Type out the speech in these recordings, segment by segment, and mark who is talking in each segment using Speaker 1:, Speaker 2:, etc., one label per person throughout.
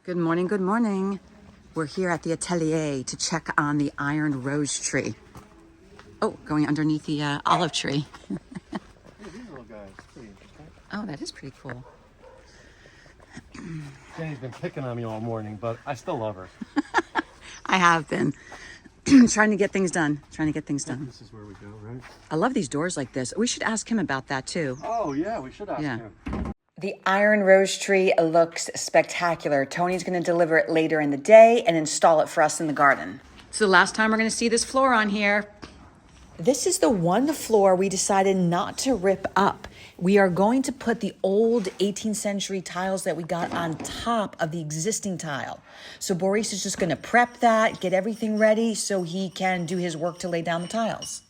Speaker 1: Good morning, good morning. We're here at the atelier to check on the iron rose tree. Oh, going underneath the olive tree.
Speaker 2: Hey, these little guys, pretty interesting.
Speaker 1: Oh, that is pretty cool.
Speaker 2: Jenny's been picking on me all morning, but I still love her.
Speaker 1: I have been trying to get things done.
Speaker 2: This is where we go, right?
Speaker 1: I love these doors like this. We should ask him about that too.
Speaker 2: Oh, yeah, we should ask him.
Speaker 1: The iron rose tree looks spectacular. Tony's going to deliver it later in the day and install it for us in the garden. So the last time we're going to see this floor on here. This is the one floor we decided not to rip up. We are going to put the old 18th century tiles that we got on top of the existing tile. So Boris is just going to prep that, get everything ready so he can do his work to lay down the tiles.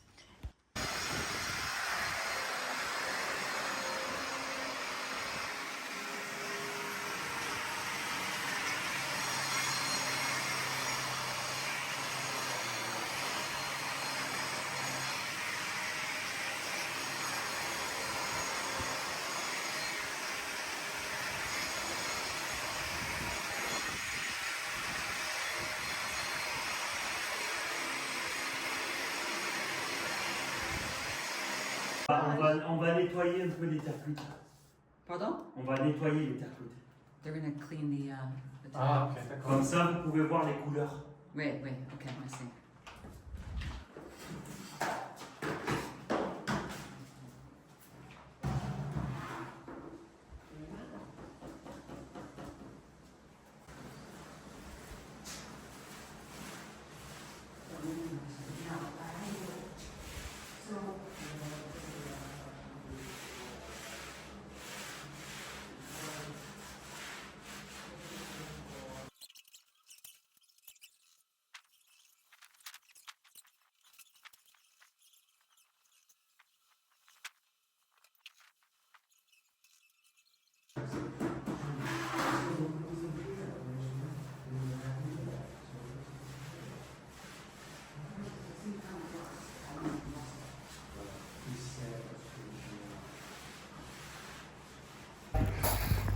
Speaker 3: On va nettoyer un peu les terres cuites.
Speaker 1: Pardon?
Speaker 3: On va nettoyer les terres cuites.
Speaker 1: They're going to clean the
Speaker 2: Ah, ok, d'accord.
Speaker 3: Comme ça, vous pouvez voir les couleurs.
Speaker 1: Wait, okay, I see.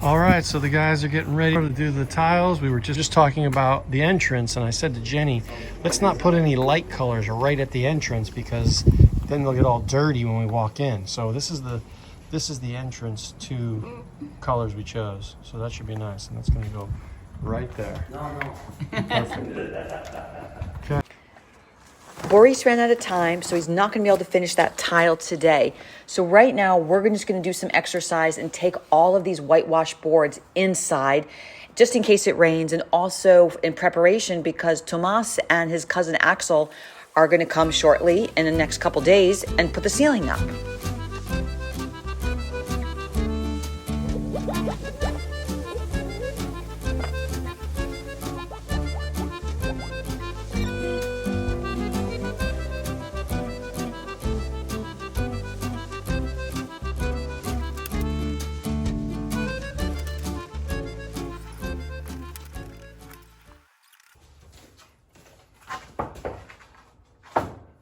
Speaker 2: All right, so the guys are getting ready to do the tiles. We were just talking about the entrance, and I said to Jenny, let's not put any light colors right at the entrance because then they'll get all dirty when we walk in. So this is the entrance to colors we chose. So that should be nice, and that's going to go right there. Perfect. Okay.
Speaker 1: Boris ran out of time, so he's not going to be able to finish that tile today. So right now, we're just going to do some exercise and take all of these whitewash boards inside, just in case it rains, and also in preparation because Tomas and his cousin Axel are going to come shortly in the next couple days and put the ceiling up.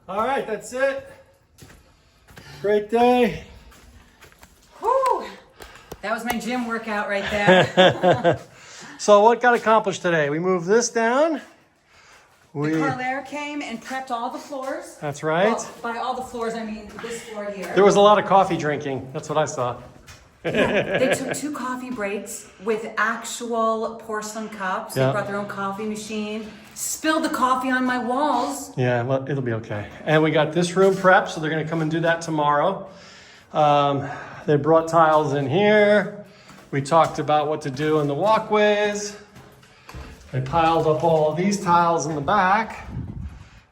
Speaker 2: All right, that's it. Great day.
Speaker 1: Whew. That was my gym workout right there.
Speaker 2: So what got accomplished today? We moved this down.
Speaker 1: The Carlaire came and prepped all the floors.
Speaker 2: That's right.
Speaker 1: Well, by all the floors, I mean this floor here.
Speaker 2: There was a lot of coffee drinking. That's what I saw.
Speaker 1: They took 2 coffee breaks with actual porcelain cups.
Speaker 2: Yeah.
Speaker 1: They brought their own coffee machine. Spilled the coffee on my walls.
Speaker 2: Yeah, well, it'll be okay. And we got this room prepped, so they're going to come and do that tomorrow. They brought tiles in here. We talked about what to do in the walkways. They piled up all of these tiles in the back.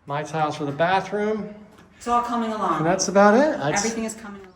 Speaker 2: My tiles for the bathroom.
Speaker 1: It's all coming along.
Speaker 2: And that's about it.
Speaker 1: Everything is coming along.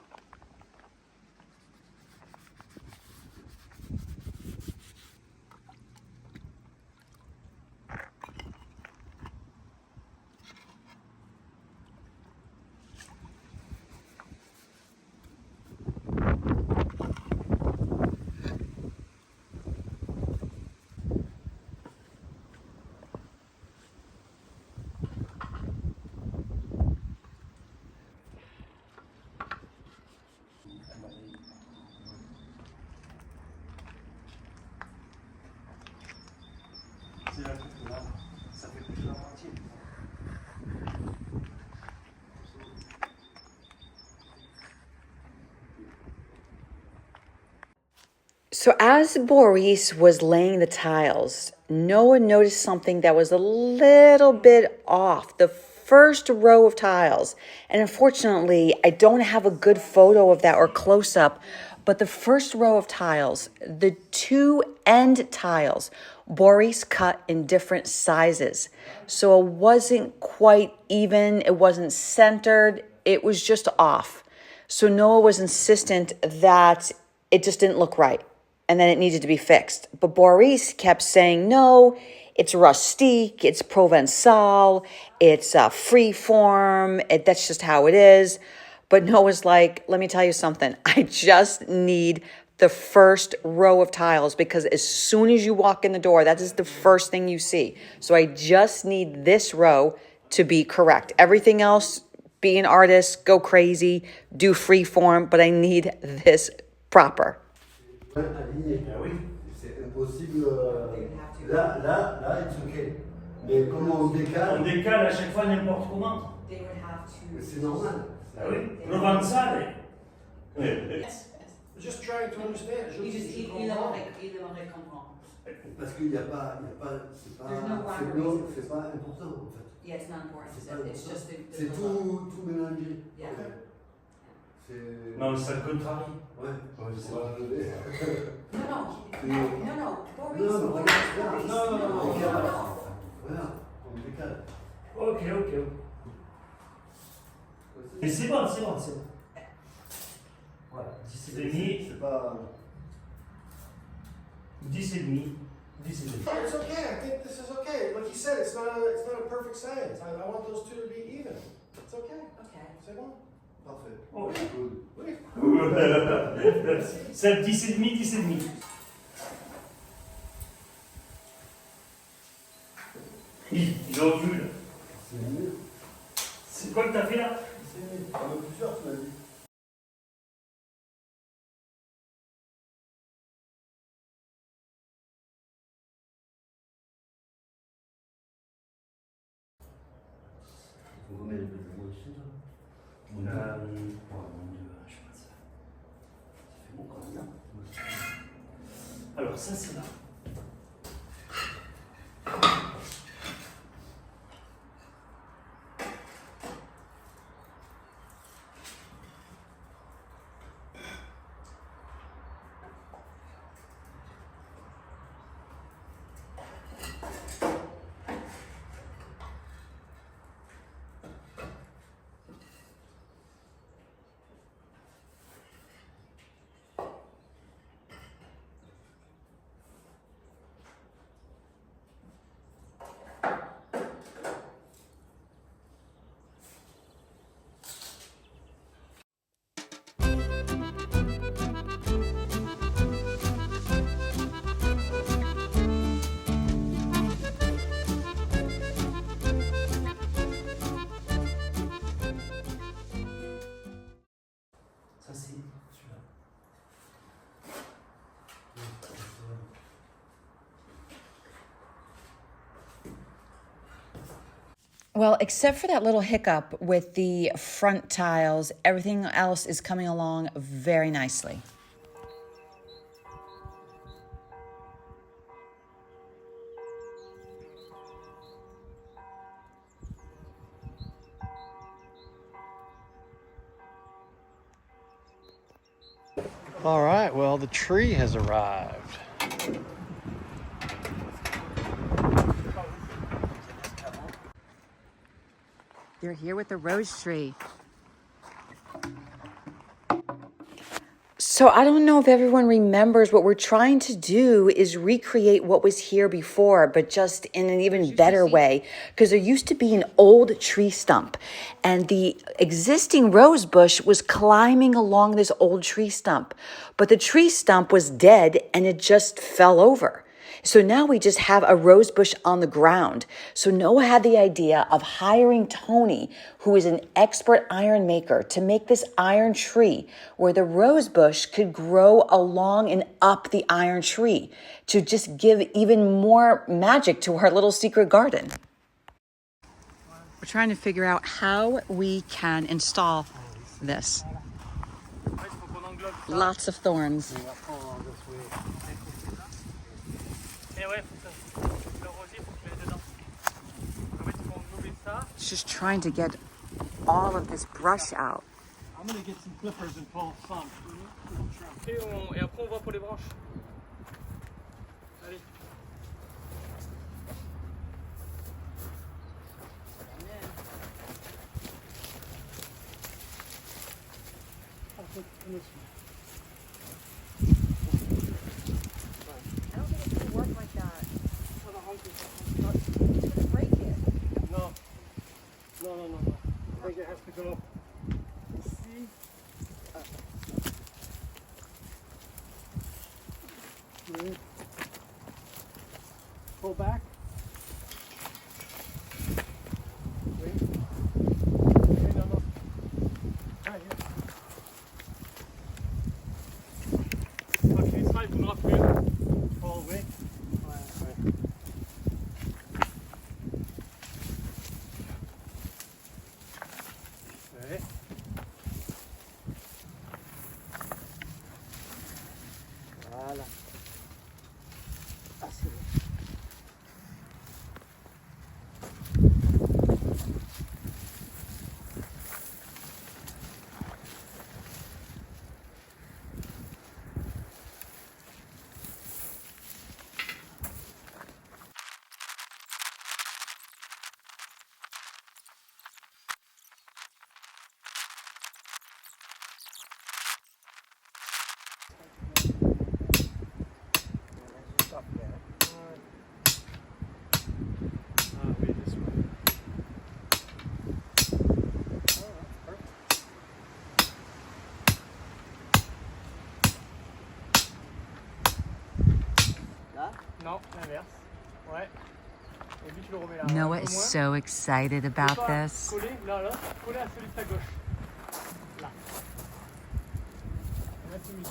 Speaker 3: C'est là que là, ça fait plus la moitié.
Speaker 1: So as Boris was laying the tiles, Noah noticed something that was a little bit off. The first row of tiles, and unfortunately, I don't have a good photo of that or close up, but the first row of tiles, the two end tiles, Boris cut in different sizes. So it wasn't quite even, it wasn't centered, it was just off. So Noah was insistent that it just didn't look right and then it needed to be fixed. But Boris kept saying, no, it's rustique, it's Provençal, it's free form, that's just how it is. But Noah's like, let me tell you something. I just need the first row of tiles because as soon as you walk in the door, that is the first thing you see. So I just need this row to be correct. Everything else, be an artist, go crazy, do free form, but I need this proper.
Speaker 4: Aligné.
Speaker 3: Ah oui.
Speaker 4: C'est impossible. Là, it's okay. Mais comme on
Speaker 3: On
Speaker 4: décale,
Speaker 3: décale à chaque fois n'importe comment.
Speaker 4: c'est normal.
Speaker 3: Ah oui. Provençal.
Speaker 2: Just trying to understand.
Speaker 4: Parce qu'il n'y a pas, c'est pas,
Speaker 1: There's no rhyme or reason.
Speaker 4: c'est pas important en fait.
Speaker 1: Yeah, it's not important.
Speaker 4: C'est tout mélangé.
Speaker 1: Yeah.
Speaker 4: C'est.
Speaker 3: Non, mais ça le contrarie.
Speaker 4: Ouais, c'est pas levé.
Speaker 1: No, Boris.
Speaker 4: Non,
Speaker 3: Non.
Speaker 4: Voilà, on décale.
Speaker 3: Ok. Mais c'est bon. Voilà, 10,5.
Speaker 4: C'est pas.
Speaker 3: 10,5.
Speaker 2: It's okay. I think this is okay. Like you said, it's not a perfect science. I want those two to be even. It's okay. C'est bon.
Speaker 4: Parfait.
Speaker 3: Oh.
Speaker 4: Good.
Speaker 3: C'est 10,5. Il ovule.
Speaker 4: C'est mieux.
Speaker 3: C'est quoi que t'as fait là?
Speaker 4: C'est mieux. On a plusieurs, tu m'as dit. Vous remettez le peu de moi dessus, là.
Speaker 3: Ouais, mon Dieu, je sais pas ça. Ça fait bon quand même, hein. Alors ça c'est là. Ça c'est celui-là.
Speaker 1: Well, except for that little hiccup with the front tiles, everything else is coming along very nicely.
Speaker 2: All right, well, the tree has arrived.
Speaker 1: They're here with the rose tree. So I don't know if everyone remembers what we're trying to do is recreate what was here before, but just in an even better way. Because there used to be an old tree stump and the existing rose bush was climbing along this old tree stump. But the tree stump was dead and it just fell over. So now we just have a rose bush on the ground. So Noah had the idea of hiring Tony, who is an expert iron maker, to make this iron tree where the rose bush could grow along and up the iron tree to just give even more magic to our little secret garden. We're trying to figure out how we can install this. Lots of thorns. Just trying to get all of this brush out.
Speaker 2: I'm gonna get some clippers and pull some.
Speaker 3: Et après on va pour les branches. Allez.
Speaker 1: I don't think it's gonna work like that. It's gonna break it.
Speaker 2: No. I think it has to go. See? Pull back. Wait. Okay, no. Right here. Okay, slide them up here. All the way. Ouais. Okay. Voilà. Ah, c'est bon.
Speaker 3: Non, l'inverse. Ouais. Et puis tu le remets là.
Speaker 1: Noah
Speaker 3: Un peu
Speaker 1: is
Speaker 3: moins.
Speaker 1: so excited
Speaker 3: Et
Speaker 1: about
Speaker 3: toi,
Speaker 1: this.
Speaker 3: Coller, là, coller à celui de ta gauche. Là. Là, tu mets.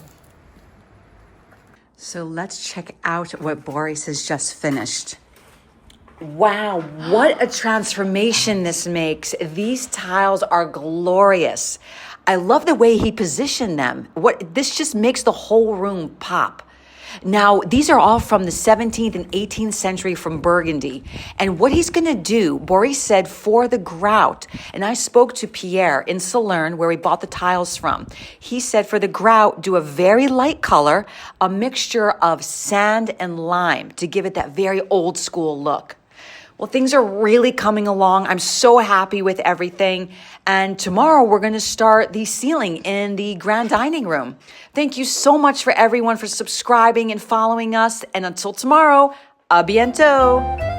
Speaker 1: So let's check out what Boris has just finished. Wow, what a transformation this makes. These tiles are glorious. I love the way he positioned them. This just makes the whole room pop. Now, these are all from the 17th and 18th century from Burgundy. And what he's going to do, Boris said, for the grout, and I spoke to Pierre in Salerne, where we bought the tiles from. He said for the grout, do a very light color, a mixture of sand and lime to give it that very old school look. Well, things are really coming along. I'm so happy with everything. And tomorrow we're going to start the ceiling in the grand dining room. Thank you so much for everyone for subscribing and following us. And until tomorrow, a bientôt.